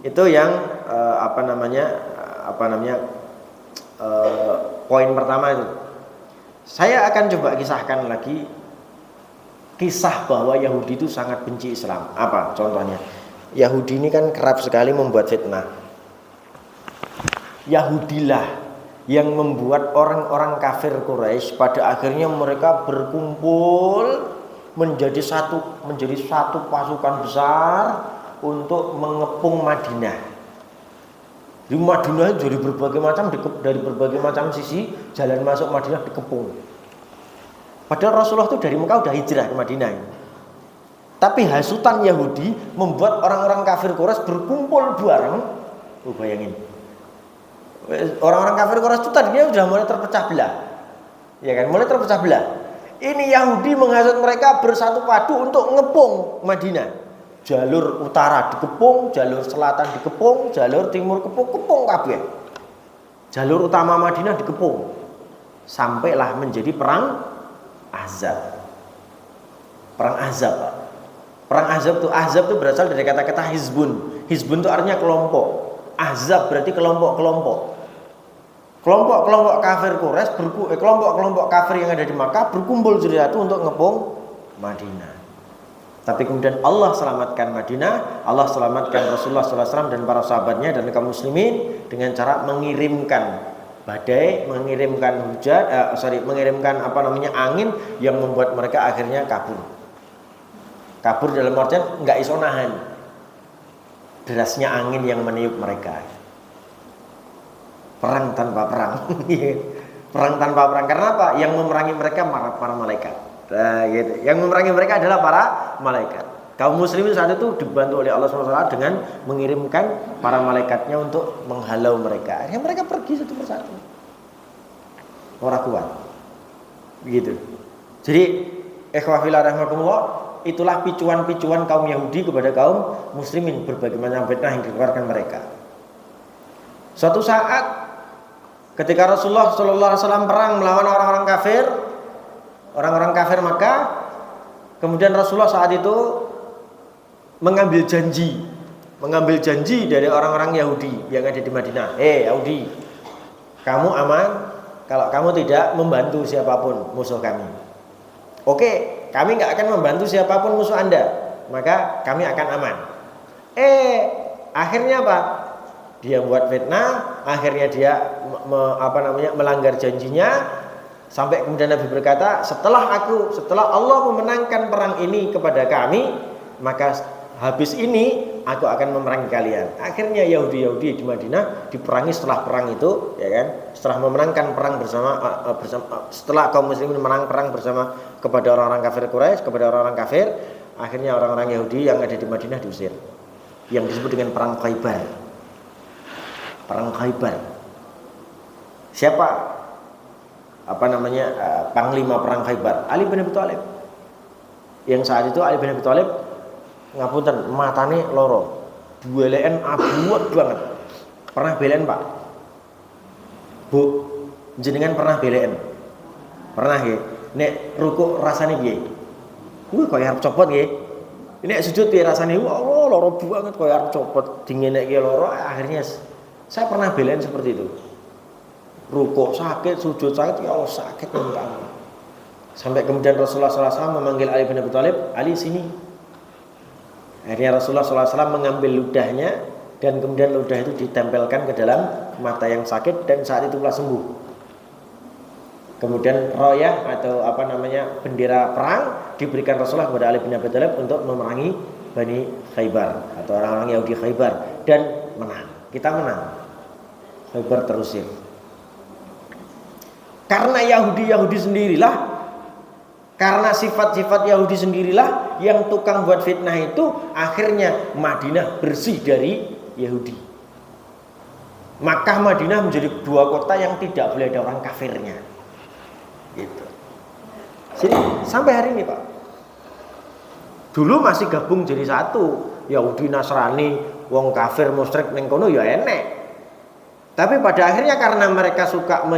Itu yang poin pertama itu. Saya akan coba kisahkan lagi kisah bahwa Yahudi itu sangat benci Islam. Apa contohnya? Yahudi ini kan kerap sekali membuat fitnah. Yahudilah yang membuat orang-orang kafir Quraisy pada akhirnya mereka berkumpul menjadi satu pasukan besar untuk mengepung Madinah. Di Madinah dari berbagai macam sisi jalan masuk Madinah dikepung. Padahal Rasulullah itu dari Mekah udah hijrah ke Madinah. Tapi hasutan Yahudi membuat orang-orang kafir Quraisy berkumpul bareng. Bayangin. Orang-orang kafir Quraisy itu tadinya sudah mulai terpecah belah. Ya kan, mulai terpecah belah. Ini Yahudi menghasut mereka bersatu padu untuk ngepung Madinah. Jalur utara dikepung, jalur selatan dikepung, jalur timur kepung kabeh. Jalur utama Madinah dikepung. Sampailah menjadi perang Ahzab. Perang Ahzab. Perang Ahzab itu berasal dari kata-kata hizbun. Hizbun itu artinya kelompok. Ahzab berarti kelompok-kelompok. Kelompok-kelompok kafir Quraisy kelompok-kelompok kafir yang ada di Makkah berkumpul jadi satu untuk ngepung Madinah. Tapi kemudian Allah selamatkan Madinah, Allah selamatkan Rasulullah SAW dan para sahabatnya dan kaum muslimin dengan cara mengirimkan badai, mengirimkan angin yang membuat mereka akhirnya kabur. Kabur dalam artian nggak iso nahan derasnya angin yang meniup mereka. Perang tanpa perang. Perang tanpa perang. Karena apa? Yang memerangi mereka para malaikat. Nah, gitu. Yang memerangi mereka adalah para malaikat. Kaum muslimin saat itu dibantu oleh Allah SWT dengan mengirimkan para malaikatnya untuk menghalau mereka. Akhirnya mereka pergi satu persatu. Orang kuat. Begitu. Jadi, ikhwah fillah rahimakumullah, itulah picuan-picuan kaum Yahudi kepada kaum muslimin berbagai macam fitnah yang dikeluarkan mereka. Suatu saat ketika Rasulullah SAW perang melawan orang-orang kafir Makkah, kemudian Rasulullah saat itu mengambil janji dari orang-orang Yahudi yang ada di Madinah. Yahudi, kamu aman kalau kamu tidak membantu siapapun musuh kami. Oke, kami nggak akan membantu siapapun musuh Anda, maka kami akan aman. Akhirnya apa? Dia buat fitnah, akhirnya dia melanggar janjinya, sampai kemudian Nabi berkata, setelah Allah memenangkan perang ini kepada kami, maka habis ini aku akan memerangi kalian. Akhirnya Yahudi di Madinah diperangi setelah perang itu, ya kan? Setelah memenangkan perang bersama setelah kaum muslimin menang perang bersama kepada orang-orang kafir Quraisy, kepada orang-orang kafir, akhirnya orang-orang Yahudi yang ada di Madinah diusir. Yang disebut dengan perang Khaybar. Perang Khaybar. Siapa panglima perang Khaybar? Ali bin Abi Thalib. Yang saat itu Ali bin Abi Thalib ngapunten matane loro. Dueleken abuat banget. Pernah belen, Pak? Bu, jenengan pernah belen? Pernah nggih? Nek rukuk rasane piye? Kuwi koyo arep copot nggih. Nek sujud piye rasane? Allah, loro banget koyo arep copot. Dingenekke loro, akhirnya saya pernah belen seperti itu. Rukuk sakit, sujud sakit, ya Allah sakit minta ampun. Sampai kemudian Rasulullah SAW memanggil Ali bin Abi Thalib, Ali sini. Akhirnya Rasulullah SAW mengambil ludahnya dan kemudian ludah itu ditempelkan ke dalam mata yang sakit dan saat itu sembuh. Kemudian royah atau bendera perang diberikan Rasulullah kepada Ali bin Abi Thalib untuk memerangi Bani Khaybar atau orang-orang Yahudi Khaybar dan menang. Kita menang. Khaybar terusir. Karena Yahudi sendirilah, karena sifat-sifat Yahudi sendirilah yang tukang buat fitnah itu, akhirnya Madinah bersih dari Yahudi. Makkah Madinah menjadi dua kota yang tidak boleh ada orang kafirnya. Gitu. Jadi sampai hari ini, Pak. Dulu masih gabung jadi satu, Yahudi Nasrani, wong kafir musyrik ning kono ya enek. Tapi pada akhirnya karena mereka suka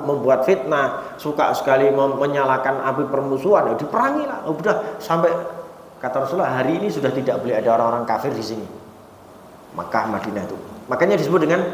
membuat fitnah, suka sekali menyalakan api permusuhan, ya diperangi lah. Udah sampai kata Rasulullah, hari ini sudah tidak boleh ada orang-orang kafir di sini. Makkah Madinah itu. Makanya disebut dengan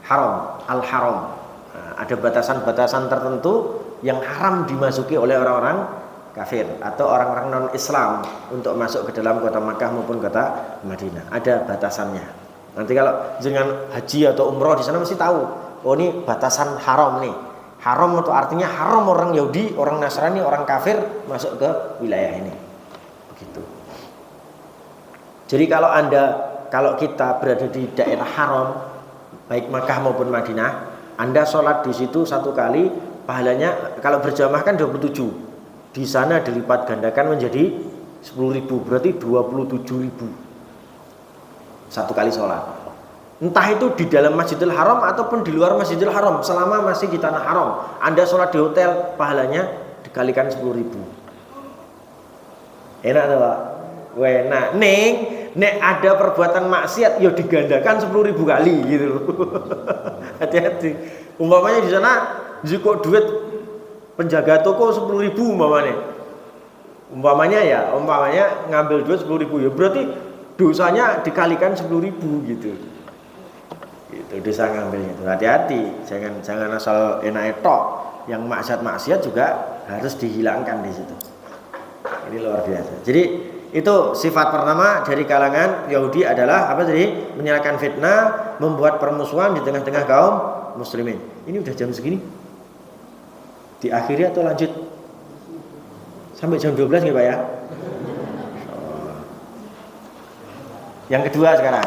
haram, al-haram. Nah, ada batasan-batasan tertentu yang haram dimasuki oleh orang-orang kafir atau orang-orang non-Islam untuk masuk ke dalam kota Makkah maupun kota Madinah. Ada batasannya. Nanti kalau dengan haji atau umroh di sana mesti tahu, oh ini batasan haram nih. Haram itu artinya haram orang Yahudi, orang Nasrani, orang kafir masuk ke wilayah ini. Begitu. Jadi kalau kita berada di daerah haram, baik Makkah maupun Madinah, Anda sholat di situ satu kali, pahalanya kalau berjamaah kan 27. Di sana dilipat gandakan menjadi 10.000, berarti 27.000. Satu kali sholat. Entah itu di dalam Masjidil Haram ataupun di luar Masjidil Haram, selama masih di tanah haram. Anda sholat di hotel, pahalanya dikalikan 10.000. Enak tuh, Pak? Enak. Nek ada perbuatan maksiat, ya digandakan 10.000 kali gitu loh. Hati-hati. Umpamanya di sana jika duit penjaga toko 10.000 umpamanya ngambil duit 10.000 ya berarti dosanya dikalikan 10.000 gitu. Itu dosa ngambilnya itu. Hati-hati, jangan asal enak tok. Yang maksiat juga harus dihilangkan di situ. Ini luar biasa. Jadi itu sifat pertama dari kalangan Yahudi adalah apa tadi? Menyalakan fitnah, membuat permusuhan di tengah-tengah kaum muslimin. Ini udah jam segini. Diakhiri atau lanjut? Sampai jam 12 nggih, Pak ya? Yang kedua sekarang.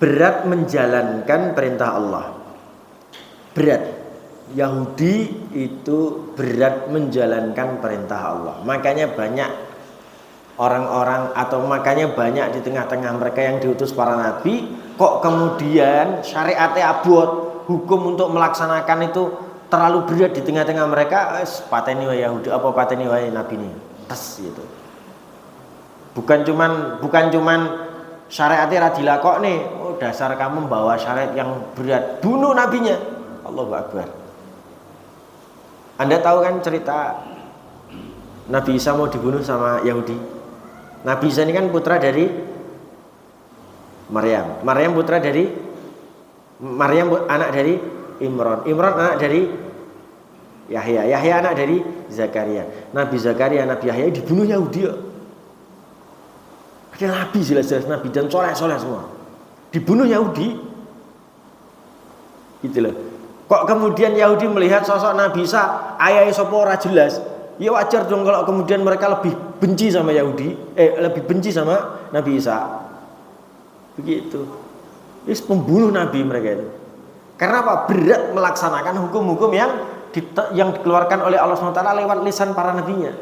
berat menjalankan perintah Allah. Berat. Yahudi itu berat menjalankan perintah Allah. Makanya banyak orang-orang atau makanya banyak di tengah-tengah mereka yang diutus para nabi kok kemudian syariatnya abot, hukum untuk melaksanakan itu terlalu berat di tengah-tengah mereka. Pateni wae Yahudi apa pateni wae nabi ini. Tes gitu. Bukan cuman syariatnya ra dilakokne. Oh, dasar kamu bawa syariat yang berat, bunuh nabinya. Allahu Akbar. Anda tahu kan cerita Nabi Isa mau dibunuh sama Yahudi. Nabi Isa ini kan putra dari Maryam. Maryam anak dari Imran. Imran anak dari Yahya. Yahya anak dari Zakaria. Nabi Zakaria, Nabi Yahya dibunuh Yahudi. Ada nabi jelas-jelas nabi dan soleh-soleh semua. Dibunuh Yahudi. Gitu loh. Kok kemudian Yahudi melihat sosok Nabi Isa ayah sapa ora jelas. Ya wajar dong kalau kemudian mereka lebih benci sama Yahudi, lebih benci sama Nabi Isa. Begitu. Ini pembunuh nabi mereka itu. Karena apa? Berat melaksanakan hukum-hukum yang dikeluarkan oleh Allah SWT lewat lisan para nabinya.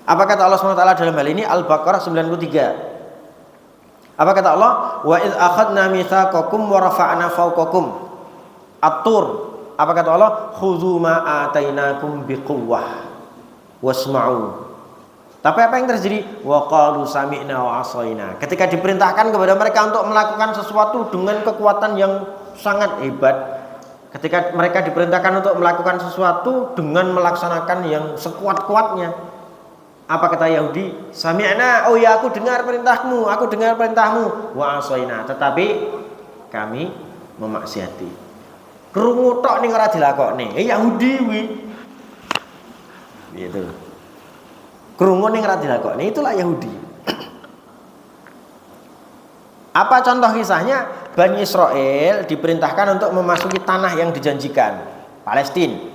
Apa kata Allah SWT dalam hal ini? Al-Baqarah 93. Apa kata Allah? Wa idz akhadna mitsaqakum wa rafa'na fawqakum At-Tur. Apa kata Allah? Khudzu ma atainakum biquwwah wasma'u. Tapi apa yang terjadi? Wa qalu sami'na wa 'asaina. Ketika diperintahkan kepada mereka untuk melakukan sesuatu dengan kekuatan yang sangat hebat, ketika mereka diperintahkan untuk melakukan sesuatu dengan melaksanakan yang sekuat-kuatnya, apa kata Yahudi? Sami'na, oh ya aku dengar perintahmu, wa 'asaina, tetapi kami memaksiati. Krungu tok ning ora dilakokne. Yahudi kuwi. Gitu. Krungu ning ora dilakokne, itulah Yahudi. Apa contoh kisahnya? Bani Israel diperintahkan untuk memasuki tanah yang dijanjikan, Palestina.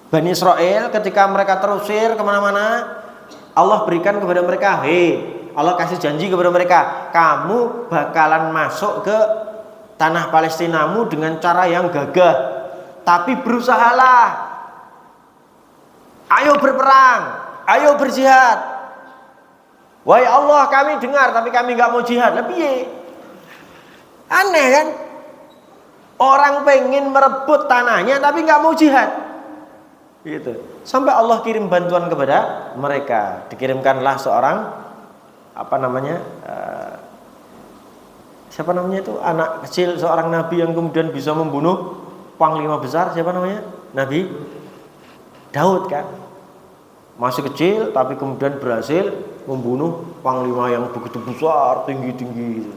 Bani Israel ketika mereka terusir kemana-mana, Allah berikan kepada mereka, Allah kasih janji kepada mereka, kamu bakalan masuk ke tanah Palestinamu dengan cara yang gagah, tapi berusahalah, ayo berperang, ayo berjihad. Wahai Allah, kami dengar tapi kami nggak mau jihad. Lah piye? Aneh kan? Orang pengen merebut tanahnya tapi nggak mau jihad. Gitu. Sampai Allah kirim bantuan kepada mereka. Dikirimkanlah seorang siapa namanya itu, anak kecil seorang nabi yang kemudian bisa membunuh panglima besar. Siapa namanya? Nabi Daud kan. Masih kecil tapi kemudian berhasil membunuh panglima yang begitu besar, tinggi-tinggi.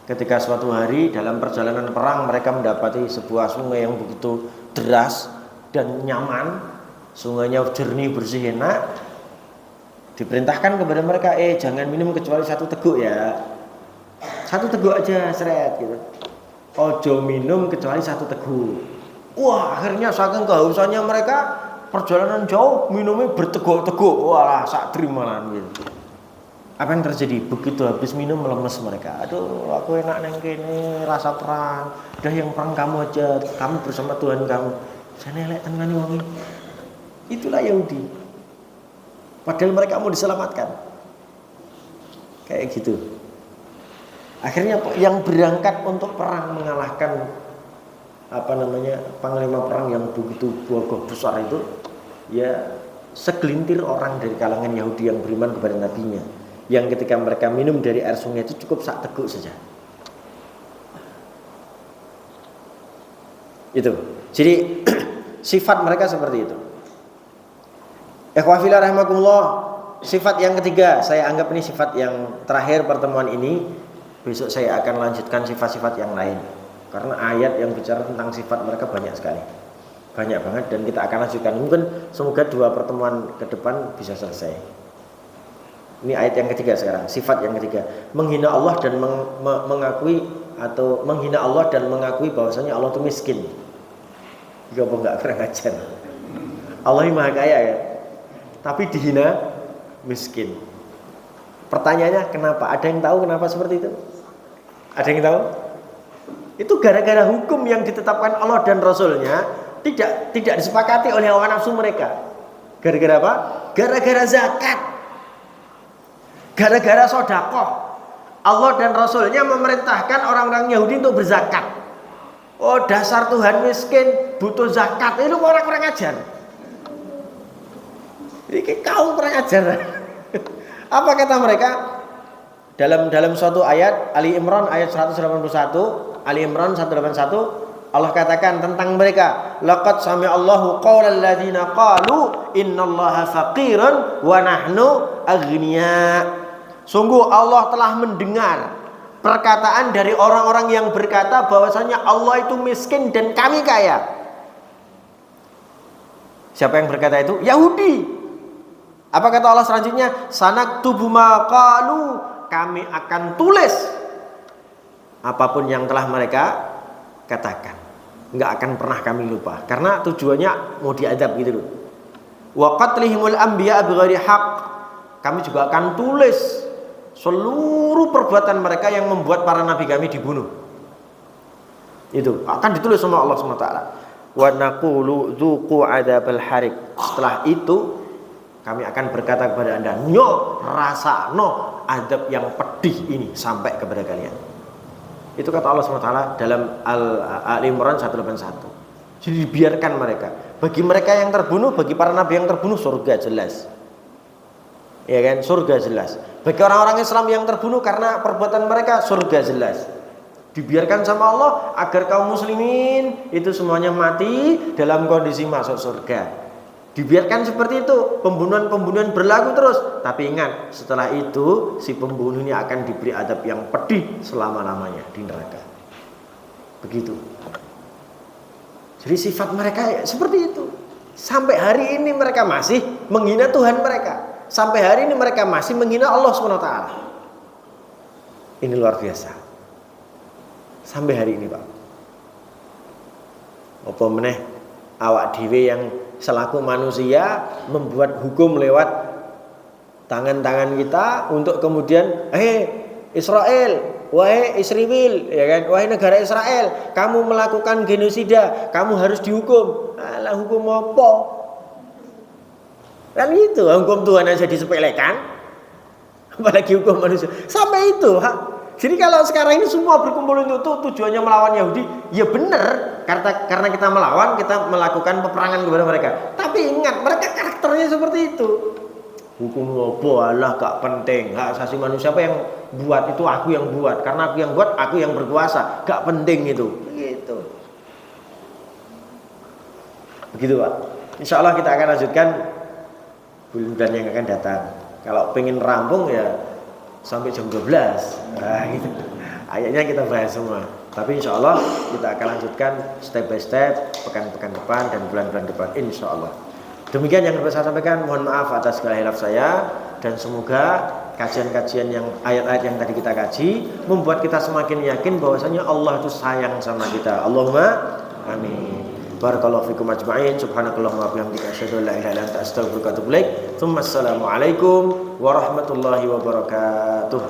Ketika suatu hari dalam perjalanan perang mereka mendapati sebuah sungai yang begitu deras dan nyaman, sungainya jernih, bersih, enak. Diperintahkan kepada mereka, jangan minum kecuali satu teguk ya. Satu teguk aja, seret gitu. Ojo minum kecuali satu teguk. Wah, akhirnya saking kehausannya mereka, perjalanan jauh minumnya berteguk-teguk. Walah, sak terimalan gitu. Apa yang terjadi? Begitu habis minum melemes mereka. Aduh, aku enak neng kene, rasa perang. Udah yang perang kamu aja, kamu bersama Tuhan kamu. Saya nelek tenan wong. Itulah Yahudi. Padahal mereka mau diselamatkan. Kayak gitu. Akhirnya yang berangkat untuk perang mengalahkan panglima perang yang begitu gagah besar itu, ya segelintir orang dari kalangan Yahudi yang beriman kepada nabinya, yang ketika mereka minum dari air sungai itu cukup sak teguk saja. Itu. Jadi sifat mereka seperti itu. Ikhwah fillah rahimakumullah. Sifat yang ketiga, saya anggap ini sifat yang terakhir pertemuan ini. Besok saya akan lanjutkan sifat-sifat yang lain. Karena ayat yang bicara tentang sifat mereka banyak sekali. Banyak banget dan kita akan lanjutkan. Mungkin semoga 2 pertemuan ke depan bisa selesai. Ini ayat yang ketiga sekarang, sifat yang ketiga. Menghina Allah dan menghina Allah dan mengakui bahwasanya Allah itu miskin. Jika enggak kurang ajar. Allah ini maha kaya ya. Tapi dihina miskin. Pertanyaannya kenapa? Ada yang tahu kenapa seperti itu? Ada yang tahu? Itu gara-gara hukum yang ditetapkan Allah dan Rasulnya tidak disepakati oleh hawa nafsu mereka. Gara-gara apa? Gara-gara zakat. Gara-gara sedekah. Allah dan Rasulnya memerintahkan orang-orang Yahudi untuk berzakat. Oh, dasar Tuhan miskin, butuh zakat. Itu orang kurang ajar. Ini kaum kurang ajar. Apa kata mereka? Dalam suatu ayat Ali Imran ayat 181, Ali Imran 181, Allah katakan tentang mereka, laqad sami'allahu qaulal ladzina qalu innallaha faqirun wa nahnu aghnia. Sungguh Allah telah mendengar perkataan dari orang-orang yang berkata bahwasanya Allah itu miskin dan kami kaya. Siapa yang berkata itu? Yahudi. Apa kata Allah selanjutnya? Sanaktubu ma qalu, kami akan tulis apapun yang telah mereka katakan. Enggak akan pernah kami lupa, karena tujuannya mau diadab gitu loh. Wa qatlihimul anbiya bighairi haqq, kami juga akan tulis seluruh perbuatan mereka yang membuat para nabi kami dibunuh. Itu akan ditulis sama Allah SWT. Wa naqulu dzuqu adzabal harik. Setelah itu kami akan berkata kepada anda, nyo rasa no adab yang pedih ini sampai kepada kalian. Itu kata Allah SWT dalam Al-Imran 181. Jadi dibiarkan mereka. Bagi mereka yang terbunuh, bagi para nabi yang terbunuh, surga jelas. Ya kan, surga jelas. Bagi orang-orang Islam yang terbunuh karena perbuatan mereka, surga jelas. Dibiarkan sama Allah agar kaum muslimin itu semuanya mati dalam kondisi masuk surga. Dibiarkan seperti itu, pembunuhan-pembunuhan berlaku terus. Tapi ingat, setelah itu si pembunuh ini akan diberi adab yang pedih selama-lamanya di neraka. Begitu. Jadi sifat mereka seperti itu. Sampai hari ini mereka masih menghina Tuhan mereka. Sampai hari ini mereka masih menghina Allah SWT. Ini luar biasa. Sampai hari ini, Pak. Apa meneh awak dhewe yang selaku manusia membuat hukum lewat tangan-tangan kita untuk kemudian Israel, wahai Israel, ya kan, wahai negara Israel, kamu melakukan genosida, kamu harus dihukum. Alah, hukum apa? Kan itu, hukum Tuhan aja disepelekan, apalagi hukum manusia. Sampai itu, ha? Jadi kalau sekarang ini semua berkumpul untuk tujuannya melawan Yahudi, ya benar, karena kita melawan, kita melakukan peperangan kepada mereka. Tapi ingat, mereka karakternya seperti itu. Hukum apa? Alah, gak penting. Hak asasi manusia apa yang buat itu aku yang buat, karena aku yang buat, aku yang berkuasa. Gak penting itu. Begitu. Begitu, Pak. Insya Allah kita akan lanjutkan bulan yang akan datang. Kalau pengen rampung ya sampai jam 12. Nah, gitu. Ayatnya kita bahas semua. Tapi insya Allah kita akan lanjutkan step by step, pekan-pekan depan dan bulan-bulan depan, insya Allah. Demikian yang dapat saya sampaikan. Mohon maaf atas segala hilaf saya, dan semoga kajian-kajian yang ayat-ayat yang tadi kita kaji membuat kita semakin yakin bahwasanya Allah itu sayang sama kita. Allahumma amin. Barakallahu fikum ajma'in. Subhanakallahumma wa bihamdika asyhadu an la ilaha illa anta astaghfiruka wa atubu ilaik. Tsumma assalamu alaikum warahmatullahi wabarakatuh.